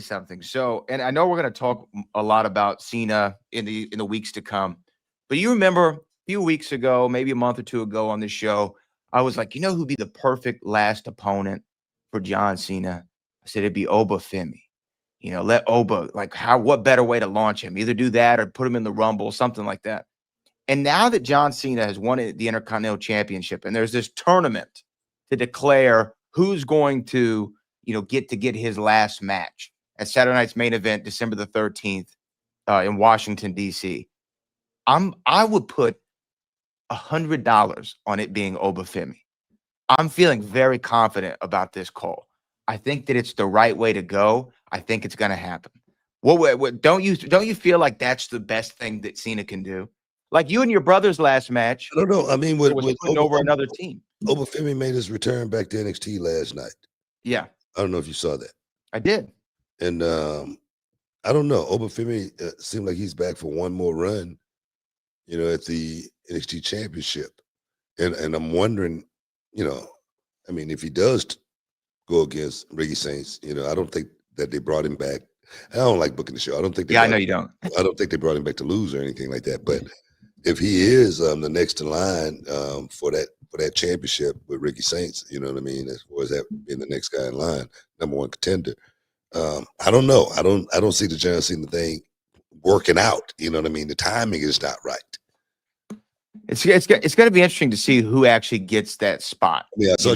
something. So, and I know we're going to talk a lot about Cena in the weeks to come, but you remember a few weeks ago, maybe a month or two ago on this show, I was like, who'd be the perfect last opponent for John Cena? I said it'd be Oba Femi. Let Oba, like, what better way to launch him? Either do that or put him in the Rumble, something like that. And now that John Cena has won the Intercontinental Championship, and there's this tournament to declare who's going to, get his last match at Saturday night's main event, December the 13th, in Washington, D.C. I would put $100 on it being Obafemi. I'm feeling very confident about this call. I think that it's the right way to go. I think it's going to happen. What don't you feel like that's the best thing that Cena can do? Like you and your brother's last match. I don't know. I mean, was putting over another team. Obafemi made his return back to NXT last night. Yeah. I don't know if you saw that. I did. And I don't know. Obafemi seemed like he's back for one more run, at the NXT Championship. And I'm wondering, I mean, if he does go against Ricky Saints, I don't think that they brought him back. I don't like booking the show. I don't think. I know you don't. I don't think they brought him back to lose or anything like that. But if he is the next in line for that championship with Ricky Saints, you know what I mean, as far as that being the next guy in line, number one contender. I don't know. I don't see the John Cena thing working out. You know what I mean? The timing is not right. It's going to be interesting to see who actually gets that spot. Yeah, I saw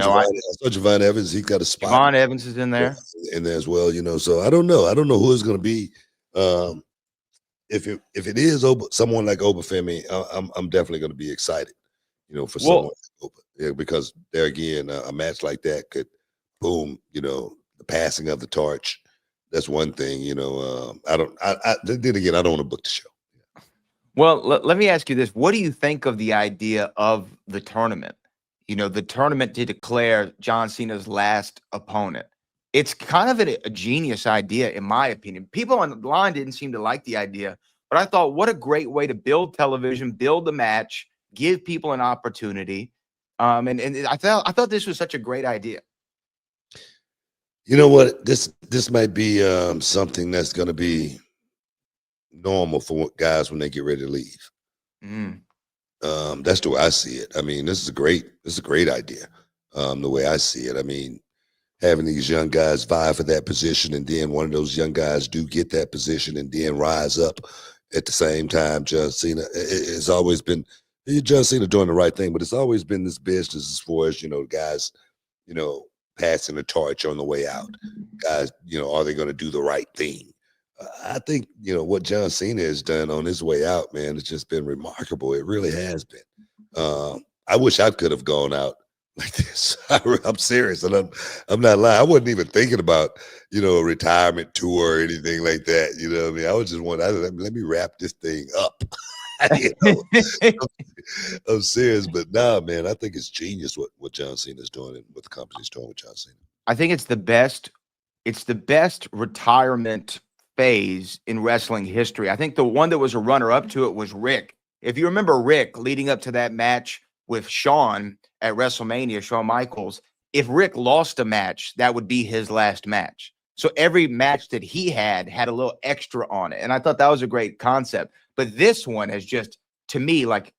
Javon Evans. He got a spot. Javon Evans is in there. In there as well, So I don't know. I don't know who it's going to be. If it is someone like Obafemi, I'm definitely going to be excited. For someone like Oba. Yeah, because there again, a match like that could, boom. The passing of the torch. That's one thing. Then again, I don't want to book the show. Well, let me ask you this. What do you think of the idea of the tournament? The tournament to declare John Cena's last opponent. It's kind of a genius idea, in my opinion. People on the line didn't seem to like the idea, but I thought, what a great way to build television, build the match, give people an opportunity. And I thought this was such a great idea. You know what? This might be something that's going to be normal for guys when they get ready to leave. That's the way I see it. I mean, this is a great idea. The way I see it, I mean, having these young guys vie for that position, and then one of those young guys do get that position, and then rise up at the same time. John Cena has always been John Cena doing the right thing, but it's always been this business as far as guys, passing the torch on the way out. Guys, are they going to do the right thing? I think, what John Cena has done on his way out, man, it's just been remarkable. It really has been. I wish I could have gone out like this. I'm serious. And I'm not lying. I wasn't even thinking about, a retirement tour or anything like that. You know what I mean? I was just let me wrap this thing up. I'm serious. But nah, man, I think it's genius what John Cena's doing and what the company's doing with John Cena. I think it's the best retirement phase in wrestling history. I think the one that was a runner-up to it was Rick. If you remember Rick leading up to that match with Shawn at WrestleMania, Shawn Michaels, if Rick lost a match, that would be his last match. So every match that he had a little extra on it. And I thought that was a great concept. But this one is just, to me, like,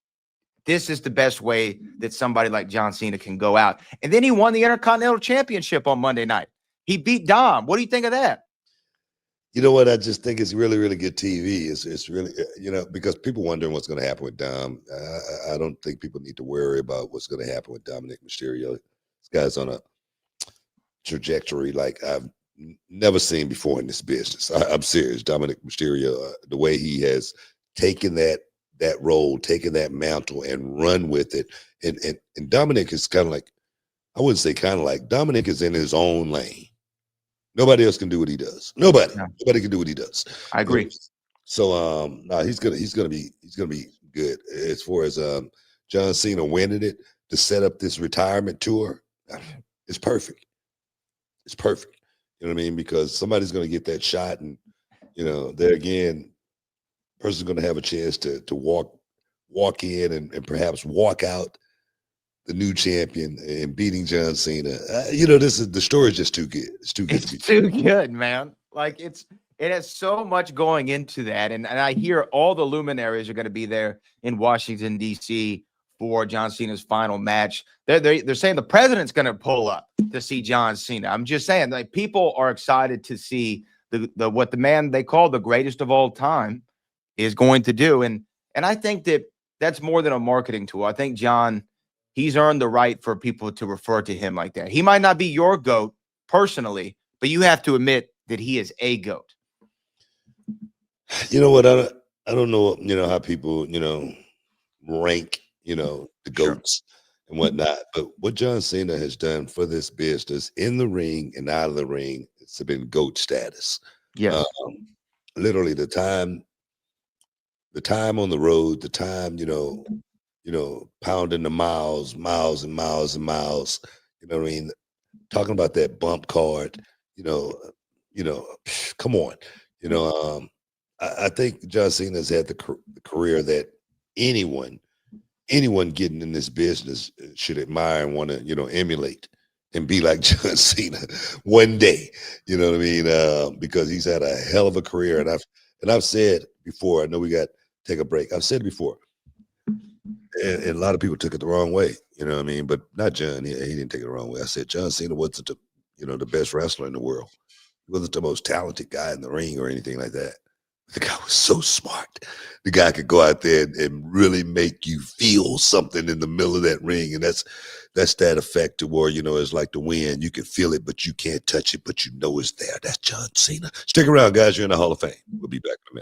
this is the best way that somebody like John Cena can go out. And then he won the Intercontinental Championship on Monday night. He beat Dom. What do you think of that? You know what? I just think it's really, really good TV. It's really, because people wondering what's going to happen with Dom. I don't think people need to worry about what's going to happen with Dominic Mysterio. This guy's on a trajectory like I've never seen before in this business. I'm serious. Dominic Mysterio, the way he has taken that role, taken that mantle and run with it. And Dominic is kind of like, I wouldn't say kind of like, Dominic is in his own lane. Nobody else can do what he does. Nobody can do what he does. I agree. So he's gonna be good as far as John Cena winning it to set up this retirement tour. It's perfect. It's perfect. You know what I mean? Because somebody's gonna get that shot, and there again, person's gonna have a chance to walk in and perhaps walk out the new champion and beating John Cena. The story is just too good. It's too good. It's too good, man. Like it has so much going into that. And I hear all the luminaries are going to be there in Washington, D.C. for John Cena's final match. They're saying the president's going to pull up to see John Cena. I'm just saying, like, people are excited to see the what the man they call the greatest of all time is going to do. And I think that that's more than a marketing tool. I think John, he's earned the right for people to refer to him like that. He might not be your GOAT personally, but you have to admit that he is a GOAT. You know what? I don't know, how people, rank, the Sure. GOATs and whatnot. But what John Cena has done for this business in the ring and out of the ring, it's been GOAT status. Um, Yes. literally the time on the road, the time, pounding the miles and miles and miles. You know what I mean? Talking about that bump card, you know, come on. You know, I think John Cena's had the career that anyone, anyone getting in this business should admire and want to, emulate and be like John Cena one day. You know what I mean? Because he's had a hell of a career, and I've said before. I know we got to take a break. I've said it before, and a lot of people took it the wrong way. You know what I mean? But not John. He didn't take it the wrong way. I said John Cena wasn't the best wrestler in the world. He wasn't the most talented guy in the ring or anything like that. The guy was so smart. The guy could go out there and really make you feel something in the middle of that ring. And that's that effect to where, it's like the wind. You can feel it, but you can't touch it, but you know it's there. That's John Cena. Stick around, guys. You're in the Hall of Fame. We'll be back in a minute.